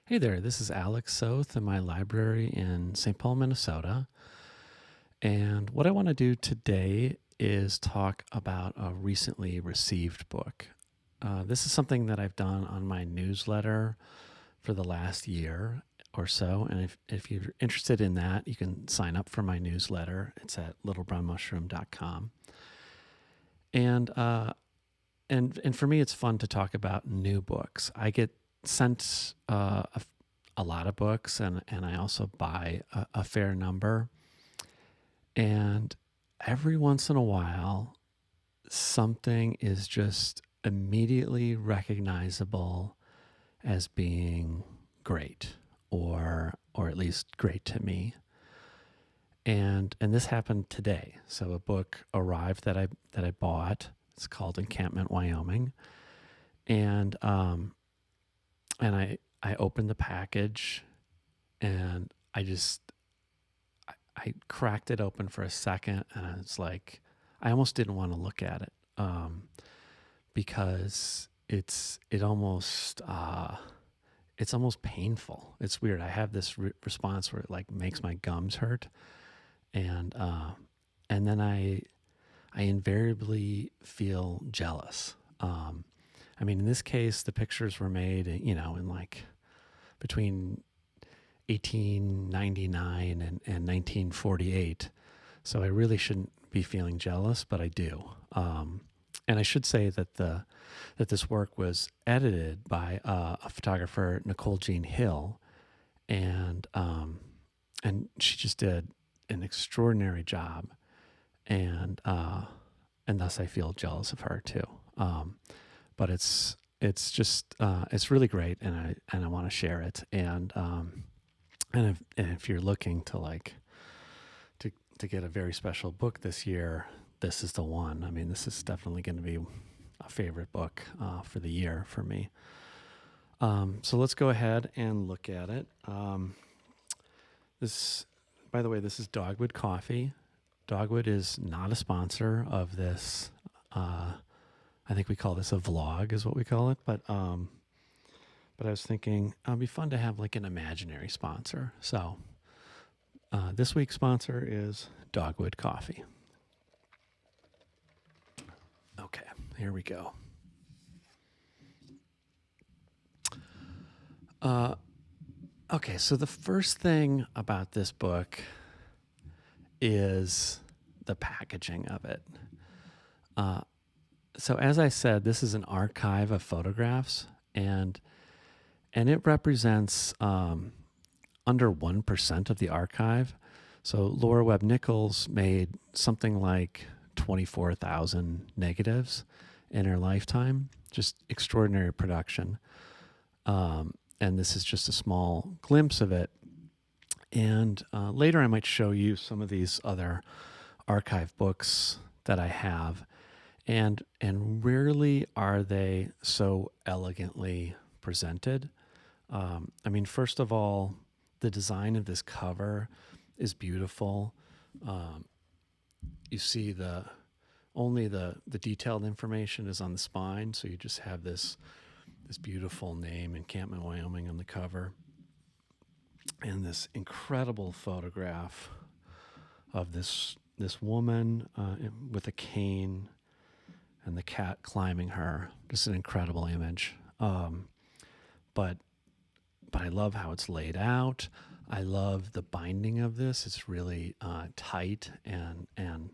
Hey there, this is Alec Soth in my library in St. Paul, Minnesota. And what I want to do today is talk about a recently received book. This is something that I've done on my newsletter for the last year or so. And if you're interested in that, you can sign up for my newsletter. It's at littlebrownmushroom.com. And, and for me, it's fun to talk about new books. I get sent a lot of books, and I also buy a fair number. And every once in a while, something is just immediately recognizable as being great, or at least great to me. And this happened today. So a book arrived that I bought. It's called Encampment, Wyoming, and I opened the package, and I cracked it open for a second, and it's like I almost didn't want to look at it because it's almost painful. It's weird. I have this response where it like makes my gums hurt, and then I invariably feel jealous. I mean, in this case, the pictures were made, in like between 1899 and 1948. So I really shouldn't be feeling jealous, but I do. And I should say that this work was edited by a photographer, Nicole Jean Hill, and she just did an extraordinary job, and thus I feel jealous of her too. But it's just it's really great, and I want to share it. And if you're looking to to get a very special book this year, this is the one. I mean, this is definitely going to be a favorite book for the year for me. So let's go ahead and look at it. By the way, this is Dogwood Coffee. Dogwood is not a sponsor of this. I think we call this a vlog, is what we call it. But I was thinking it'd be fun to have like an imaginary sponsor. So this week's sponsor is Dogwood Coffee. Okay, here we go. Okay, so the first thing about this book is the packaging of it. So as I said, this is an archive of photographs, and it represents under 1% of the archive. So Lora Webb Nichols made something like 24,000 negatives in her lifetime. Just extraordinary production. And this is just a small glimpse of it. And later I might show you some of these other archive books that I have. And rarely are they so elegantly presented. I mean, first of all, the design of this cover is beautiful. You see only the detailed information is on the spine, so you just have this beautiful name, Encampment, Wyoming, on the cover, and this incredible photograph of this woman with a cane and the cat climbing her. Just an incredible image. But I love how it's laid out. I love the binding of this. It's really tight and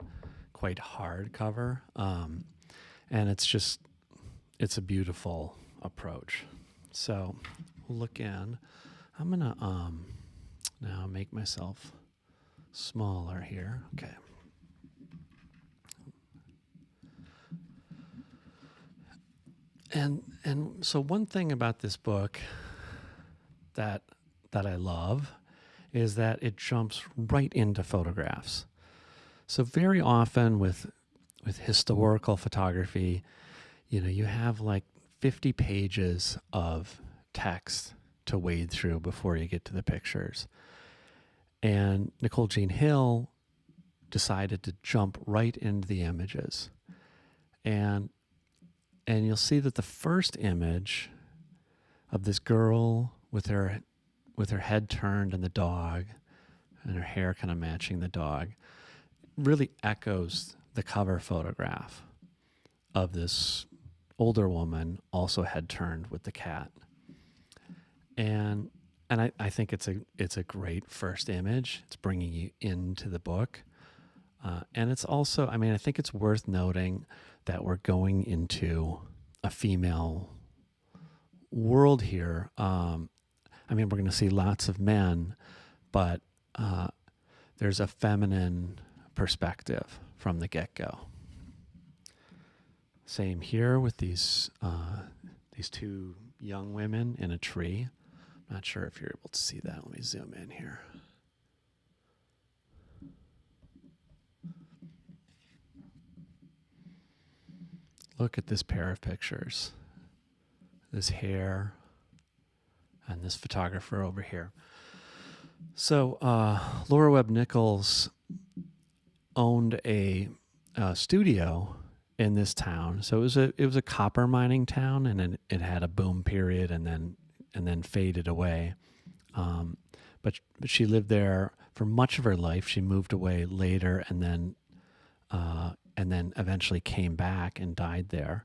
quite hard cover. And it's a beautiful approach. So we'll look in. I'm going to now make myself smaller here. Okay. And so one thing about this book that I love is that it jumps right into photographs. So very often with historical photography, you have like 50 pages of text to wade through before you get to the pictures. And Nicole Jean Hill decided to jump right into the images. And you'll see that the first image of this girl with her head turned and the dog, and her hair kind of matching the dog, really echoes the cover photograph of this older woman, also head turned with the cat. And I think it's a great first image. It's bringing you into the book. And it's also, I think it's worth noting that we're going into a female world here. We're going to see lots of men, but there's a feminine perspective from the get-go. Same here with these two young women in a tree. Not sure if you're able to see that. Let me zoom in here. Look at this pair of pictures. This hair and this photographer over here. So Lora Webb Nichols owned a studio in this town. So it was a copper mining town, and it had a boom period and then faded away. But she lived there for much of her life. She moved away later, and then eventually came back and died there.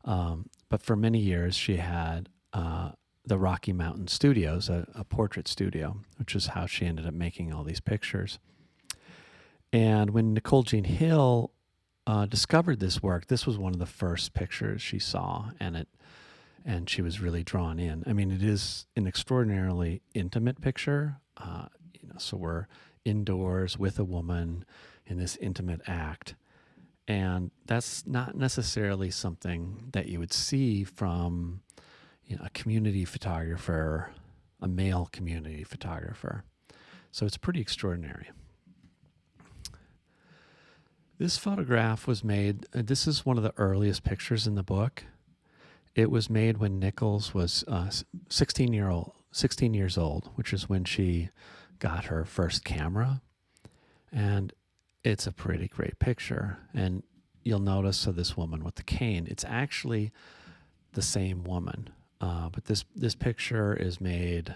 But for many years, she had the Rocky Mountain Studios, a portrait studio, which is how she ended up making all these pictures. And when Nicole Jean Hill discovered this work, this was one of the first pictures she saw, and she was really drawn in. It is an extraordinarily intimate picture. So we're indoors with a woman in this intimate act. And that's not necessarily something that you would see from a community photographer, a male community photographer. So it's pretty extraordinary. This photograph was made, this is one of the earliest pictures in the book. It was made when Nichols was 16 years old, which is when she got her first camera. And it's a pretty great picture. And you'll notice this woman with the cane, it's actually the same woman. But this picture is made,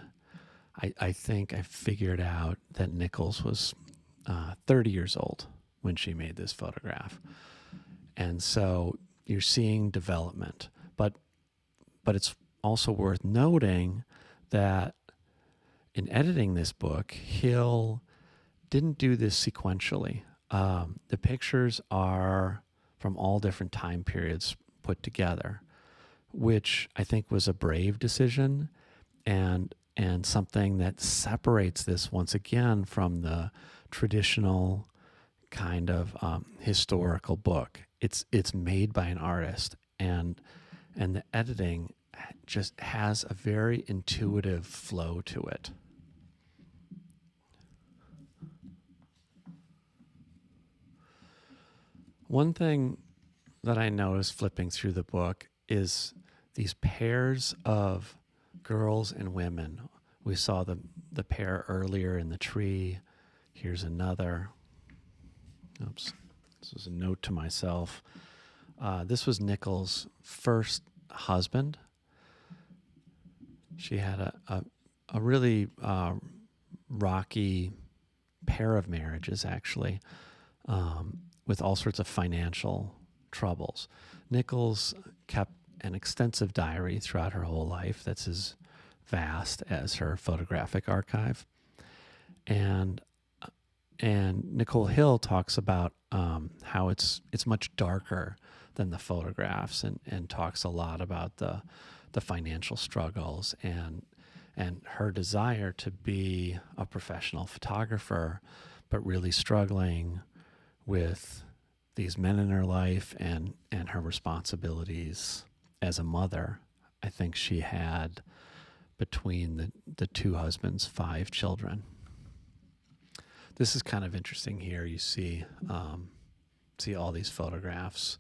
I think I figured out that Nichols was 30 years old when she made this photograph. And so you're seeing development. But it's also worth noting that in editing this book, Hill didn't do this sequentially. The pictures are from all different time periods put together, which I think was a brave decision and something that separates this once again from the traditional kind of historical book. It's made by an artist, and the editing just has a very intuitive flow to it. One thing that I noticed flipping through the book is these pairs of girls and women. We saw the pair earlier in the tree. Here's another. Oops, this was a note to myself. This was Nichols' first husband. She had a really rocky pair of marriages, actually, with all sorts of financial troubles. Nichols kept an extensive diary throughout her whole life that's as vast as her photographic archive. And Nicole Hill talks about how it's much darker than the photographs, and talks a lot about the financial struggles and her desire to be a professional photographer, but really struggling with these men in her life and her responsibilities as a mother. I think she had, between the two husbands, 5 children. This is kind of interesting here. You see all these photographs.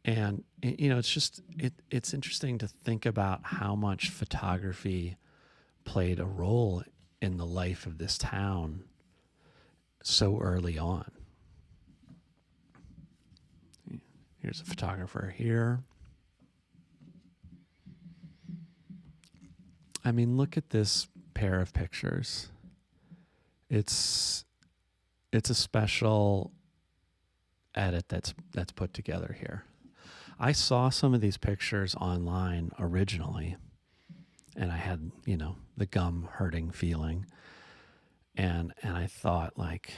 And, it's interesting to think about how much photography played a role in the life of this town so early on. Here's a photographer here. I mean, look at this pair of pictures. It's a special edit that's put together here. I saw some of these pictures online originally, and I had, the gum hurting feeling. And I thought, like,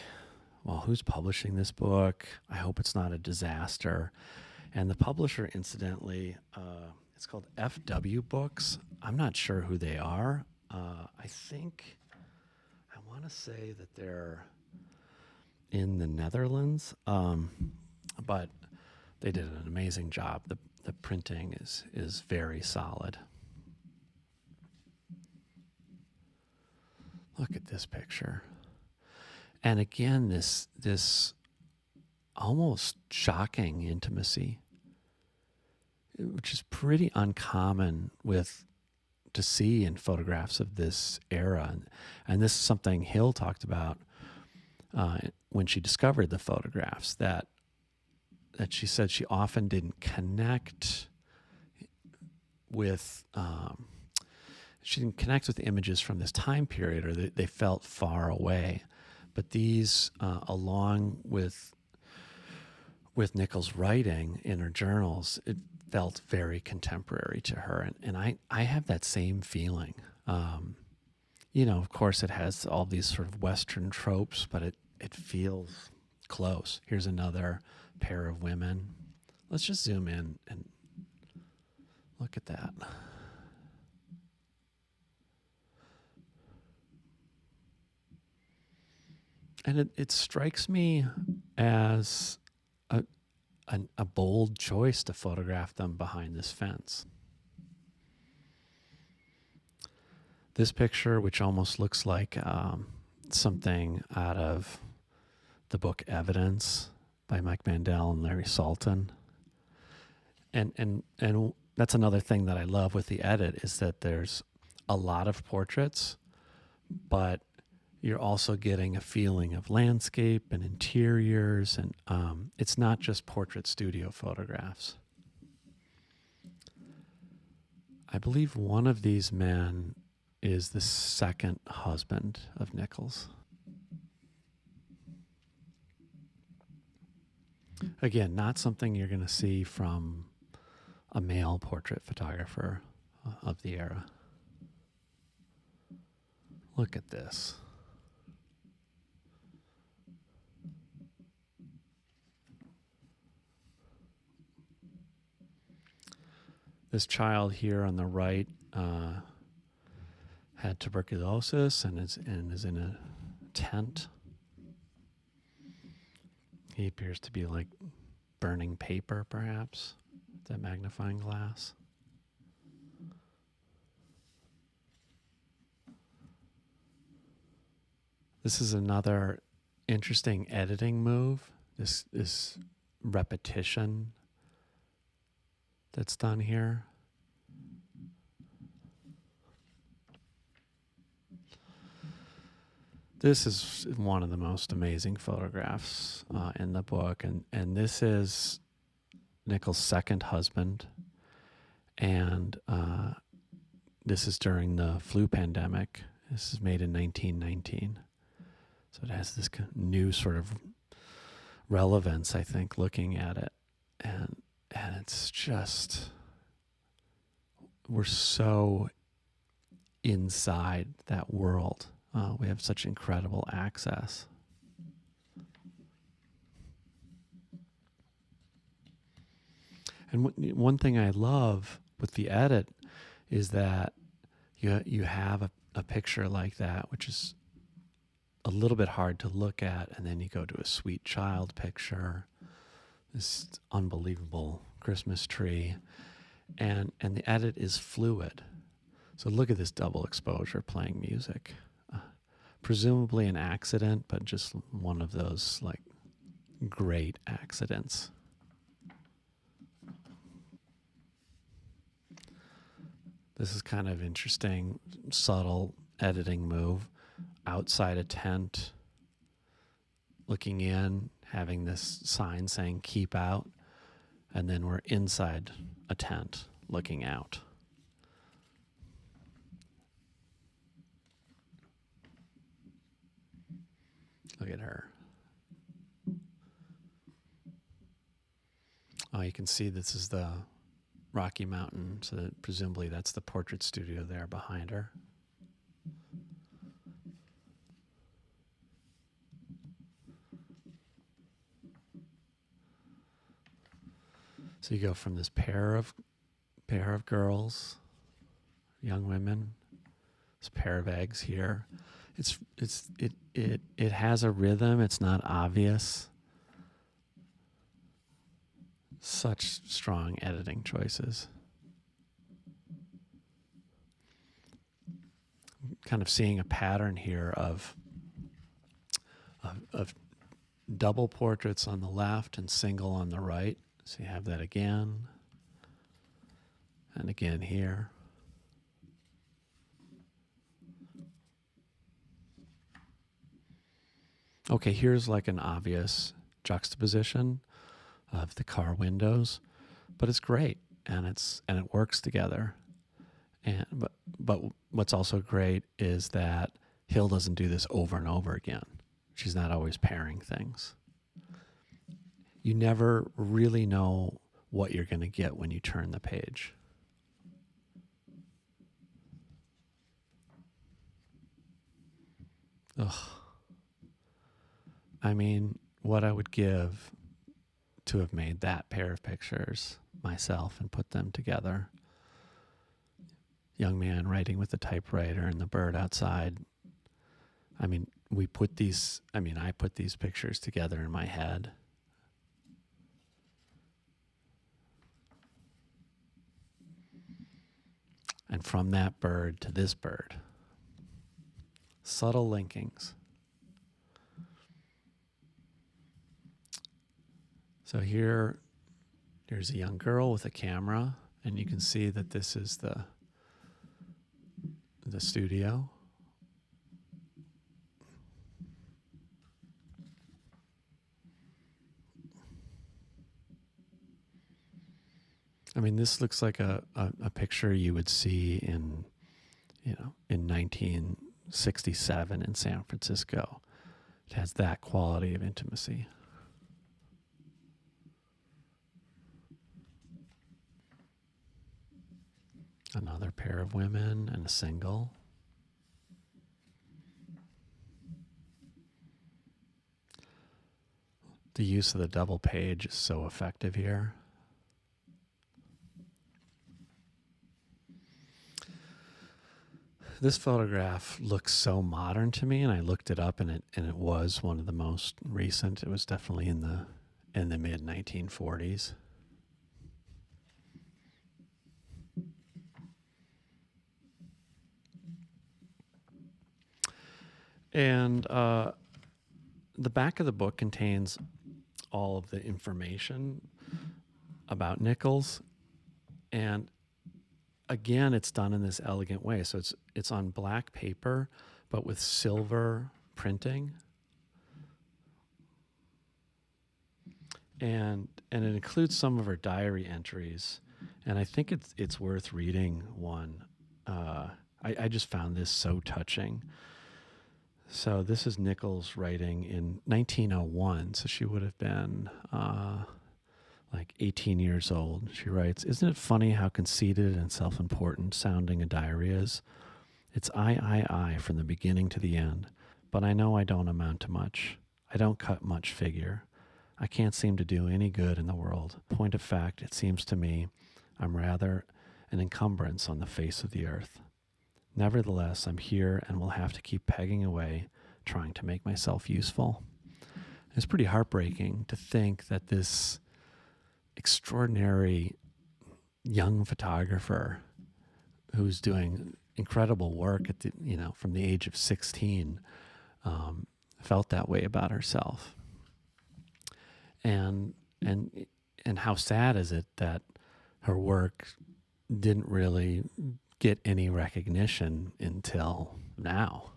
well, who's publishing this book? I hope it's not a disaster. And the publisher, incidentally, it's called FW Books. I'm not sure who they are. I want to say that they're in the Netherlands, but they did an amazing job. The printing is very solid. Look at this picture. And again, this almost shocking intimacy, which is pretty uncommon to see in photographs of this era. And this is something Hill talked about when she discovered the photographs, that she said she often didn't connect with images from this time period, or they felt far away. But these, along with Nichols' writing in her journals, it felt very contemporary to her. And I have that same feeling. Of course, it has all these sort of Western tropes, but it feels close. Here's another pair of women. Let's just zoom in and look at that. And it strikes me as a bold choice to photograph them behind this fence. This picture, which almost looks like something out of the book Evidence by Mike Mandel and Larry Salton. And that's another thing that I love with the edit, is that there's a lot of portraits, but you're also getting a feeling of landscape and interiors, and it's not just portrait studio photographs. I believe one of these men is the second husband of Nichols. Again, not something you're going to see from a male portrait photographer of the era. Look at this. This child here on the right had tuberculosis and is in a tent. He appears to be like burning paper, perhaps, with that magnifying glass. This is another interesting editing move. This repetition that's done here. This is one of the most amazing photographs in the book, and this is Nichols' second husband, and this is during the flu pandemic. This is made in 1919, so it has this new sort of relevance, I think, looking at it, and it's just, we're so inside that world. We have such incredible access. And one thing I love with the edit is that you have a picture like that, which is a little bit hard to look at, and then you go to a sweet child picture, this unbelievable Christmas tree, and the edit is fluid. So look at this double exposure playing music. Presumably an accident, but just one of those like great accidents. This is kind of interesting, subtle editing move. Outside a tent, looking in, having this sign saying "keep out," and then we're inside a tent looking out. Look at her. Oh, you can see this is the Rocky Mountain, so that presumably that's the portrait studio there behind her. So you go from this pair of girls, young women, this pair of eggs here. It has a rhythm. It's not obvious. Such strong editing choices. Kind of seeing a pattern here of double portraits on the left and single on the right. So you have that again and again here. Okay, here's like an obvious juxtaposition of the car windows, but it's great and it works together. But what's also great is that Hill doesn't do this over and over again. She's not always pairing things. You never really know what you're going to get when you turn the page. Ugh. I mean, what I would give to have made that pair of pictures myself and put them together. Young man writing with the typewriter and the bird outside. I mean, I put these pictures together in my head. And from that bird to this bird. Subtle linkings. So here's a young girl with a camera, and you can see that this is the studio. I mean, this looks like a picture you would see in 1967 in San Francisco. It has that quality of intimacy. Another pair of women and a single. The use of the double page is so effective here. This photograph looks so modern to me, and I looked it up, and it was one of the most recent. It was definitely in the mid 1940s. And the back of the book contains all of the information about Nichols, and again, it's done in this elegant way. So it's on black paper, but with silver printing, and it includes some of her diary entries. And I think it's worth reading one. I just found this so touching. So this is Nichols writing in 1901. So she would have been like 18 years old. She writes, "Isn't it funny how conceited and self-important sounding a diary is? It's I from the beginning to the end. But I know I don't amount to much. I don't cut much figure. I can't seem to do any good in the world. Point of fact, it seems to me I'm rather an encumbrance on the face of the earth. Nevertheless, I'm here and will have to keep pegging away, trying to make myself useful." It's pretty heartbreaking to think that this extraordinary young photographer who's doing incredible work at from the age of 16 felt that way about herself. And how sad is it that her work didn't really get any recognition until now.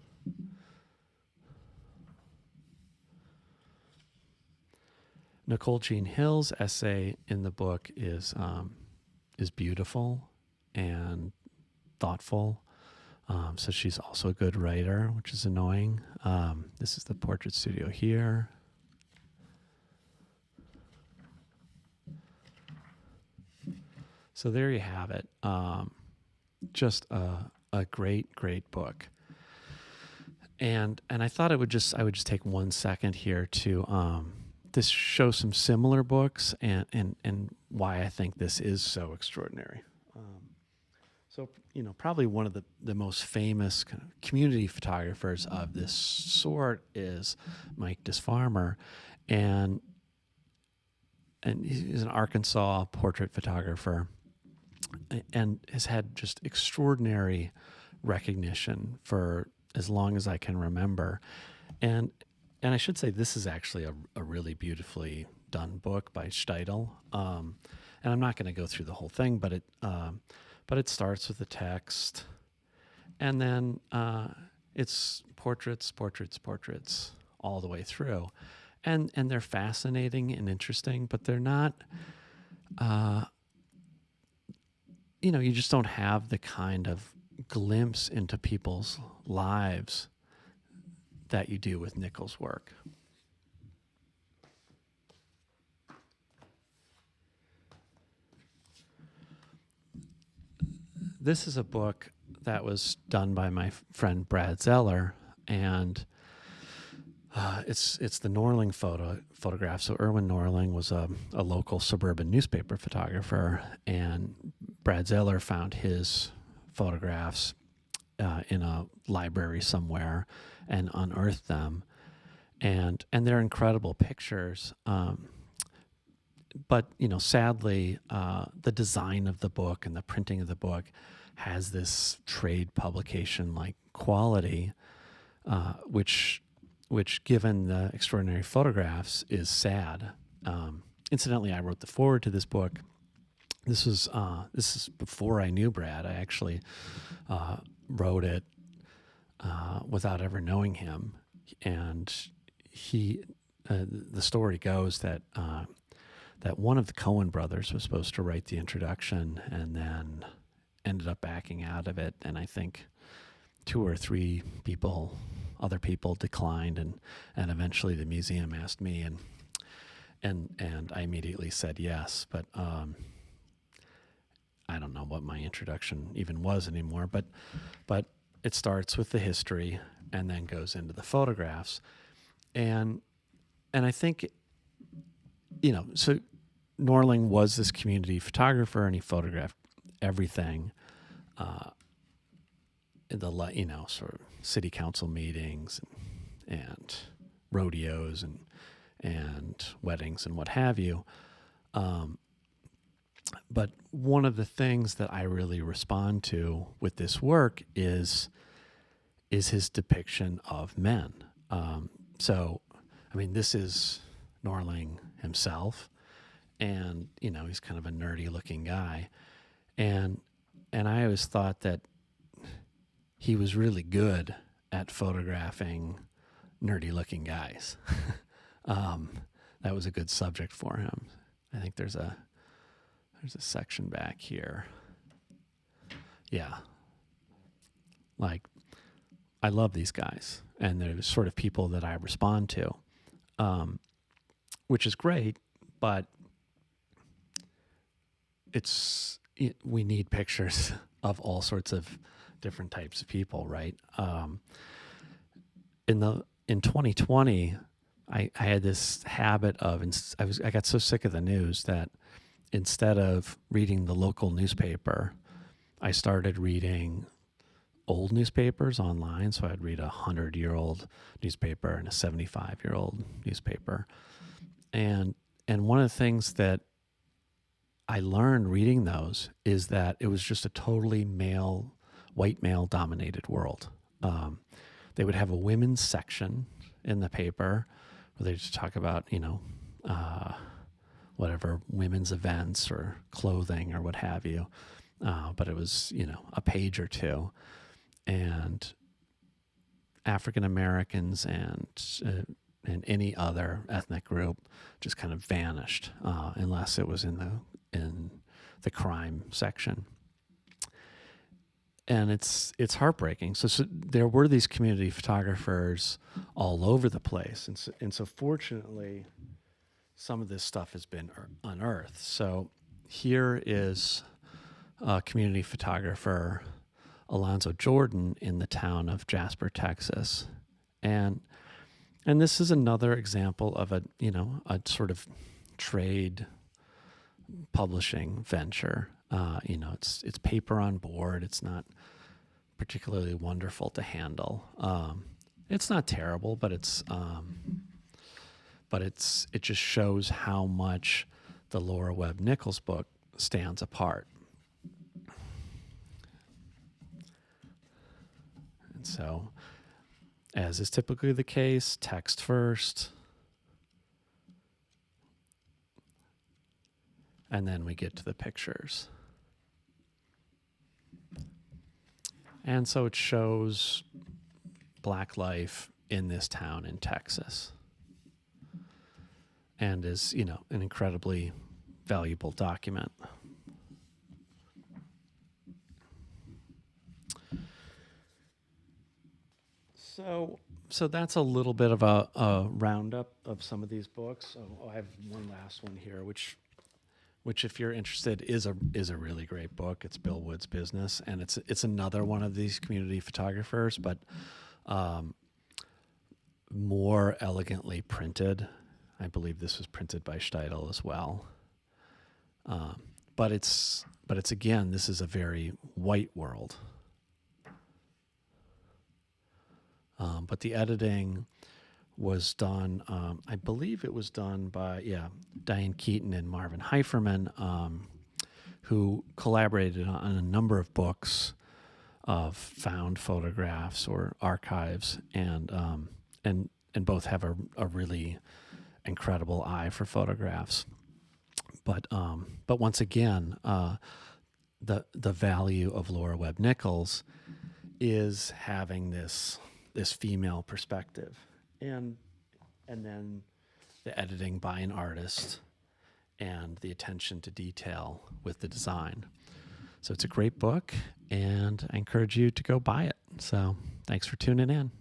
Nicole Jean Hill's essay in the book is beautiful and thoughtful. So she's also a good writer, which is annoying. This is the portrait studio here. So there you have it. Just a great, great book. And I thought I would just take 1 second here to show some similar books and why I think this is so extraordinary. So, probably one of the most famous kind of community photographers of this sort is Mike Disfarmer, and he's an Arkansas portrait photographer, and has had just extraordinary recognition for as long as I can remember. And I should say this is actually a really beautifully done book by Steidl. And I'm not going to go through the whole thing, but it starts with the text, and then it's portraits all the way through, and they're fascinating and interesting, but they're not. You just don't have the kind of glimpse into people's lives that you do with Nichols' work. This is a book that was done by my friend Brad Zeller, and it's the Norling photograph. So Erwin Norling was a local suburban newspaper photographer, and Brad Zeller found his photographs in a library somewhere and unearthed them, and they're incredible pictures. But sadly, the design of the book and the printing of the book has this trade publication like quality, which given the extraordinary photographs is sad. Incidentally, I wrote the foreword to this book. This is before I knew Brad. I actually wrote it without ever knowing him, and the story goes that one of the Coen brothers was supposed to write the introduction and then ended up backing out of it. And I think 2 or 3 other people declined, and eventually the museum asked me, and I immediately said yes. But I don't know what my introduction even was anymore. But it starts with the history and then goes into the photographs, and I think so Norling was this community photographer, and he photographed everything in the sort of city council meetings and rodeos and weddings and what have you. But one of the things that I really respond to with this work is his depiction of men. So, I mean, this is Norling himself, and he's kind of a nerdy looking guy, and I always thought that he was really good at photographing nerdy looking guys. That was a good subject for him. I think there's a section back here. Yeah, like I love these guys, and they're the sort of people that I respond to, which is great, but we need pictures of all sorts of different types of people, right? In 2020, I had this habit of I got so sick of the news that instead of reading the local newspaper, I started reading old newspapers online. So I'd read a 100-year-old newspaper and a 75-year-old newspaper, and one of the things that I learned reading those is that it was just a totally white male dominated world. They would have a women's section in the paper where they just talk about, whatever women's events or clothing or what have you. But it was, a page or two, and African Americans and any other ethnic group just kind of vanished, unless it was in the crime section. and it's heartbreaking. So there were these community photographers all over the place, and so fortunately, some of this stuff has been unearthed. So here is a community photographer, Alonzo Jordan, in the town of Jasper, Texas, and this is another example of a sort of trade publishing venture. It's paper on board. It's not particularly wonderful to handle. It's not terrible, but it just shows how much the Lora Webb Nichols book stands apart. And so, as is typically the case, text first, and then we get to the pictures. And so it shows Black life in this town in Texas, and is, an incredibly valuable document. So that's a little bit of a roundup of some of these books. I have one last one here, which if you're interested is a really great book. It's Bill Wood's Business, and it's another one of these community photographers, but more elegantly printed. I believe this was printed by Steidl as well. But it's again, this is a very white world. But the editing was done, I believe it was done by, Diane Keaton and Marvin Heiferman, who collaborated on a number of books of found photographs or archives, and both have a really incredible eye for photographs. But once again, the value of Lora Webb Nichols is having this female perspective, and then the editing by an artist and the attention to detail with the design. So it's a great book, and I encourage you to go buy it. So thanks for tuning in.